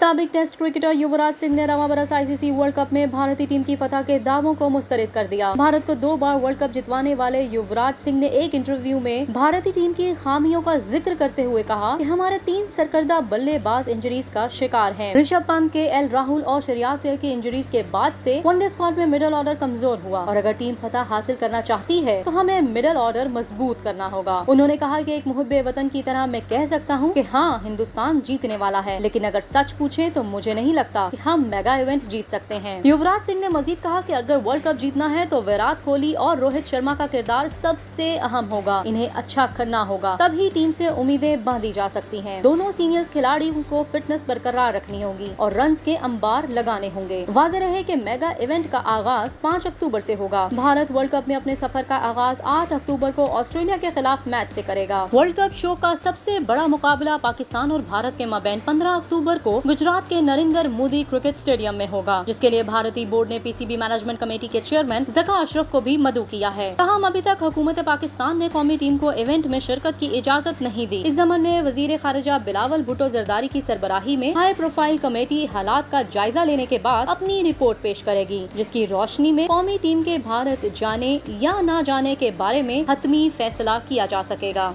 साबिक test cricketer Yuvraj Singh ने रवां बरस आईसीसी वर्ल्ड कप में भारतीय टीम की फतह के दावों को मुस्तरद कर दिया। भारत को 2 बार वर्ल्ड कप जितवाने वाले युवराज सिंह ने एक इंटरव्यू में भारतीय टीम की खामियों का जिक्र करते हुए कहा कि हमारे 3 सरकर्दा बल्लेबाज इंजरीज का शिकार हैं। ऋषभ पंत, केएल राहुल और श्रेयस अय्यर की इंजरीज के बाद से वनडे स्क्वाड में मिडिल ऑर्डर कमजोर हुआ और अगर टीम फतह हासिल करना चाहती है तो हमें मिडिल ऑर्डर मजबूत करना होगा। उन्होंने कहा कि एक मुहब्बे वतन की तरह मैं कह सकता हूँ कि हाँ, हिंदुस्तान जीतने वाला है, लेकिन अगर सच पूछे तो मुझे नहीं लगता कि हम मेगा इवेंट जीत सकते हैं। युवराज सिंह ने मजीद कहा कि अगर वर्ल्ड कप जीतना है तो विराट कोहली और रोहित शर्मा का किरदार सबसे अहम होगा। इन्हें अच्छा करना होगा, तभी टीम से उम्मीदें बांधी जा सकती हैं। दोनों सीनियर्स खिलाड़ियों को फिटनेस बरकरार रखनी होगी और रन्स के अंबार लगाने होंगे। वाज़ेह रहे कि मेगा इवेंट का आगाज 5 अक्टूबर से होगा। भारत वर्ल्ड कप में अपने सफर का आगाज 8 अक्टूबर को ऑस्ट्रेलिया के खिलाफ मैच से करेगा। वर्ल्ड कप शो का सबसे बड़ा मुकाबला पाकिस्तान और भारत के माबैन 15 अक्टूबर को गुजरात के नरेंद्र मोदी क्रिकेट स्टेडियम में होगा, जिसके लिए भारतीय बोर्ड ने पीसीबी मैनेजमेंट कमेटी के चेयरमैन ज़का अशरफ को भी मदऊ किया है। ताहम अभी तक हुकूमत पाकिस्तान ने कौमी टीम को इवेंट में शिरकत की इजाजत नहीं दी। इस ज़मन में वजीर खारिजा बिलावल भुट्टो जरदारी की सरबराही में हाई प्रोफाइल कमेटी हालात का जायजा लेने के बाद अपनी रिपोर्ट पेश करेगी, जिसकी रोशनी में कौमी टीम के भारत जाने या न जाने के बारे में हतमी फैसला किया जा सकेगा।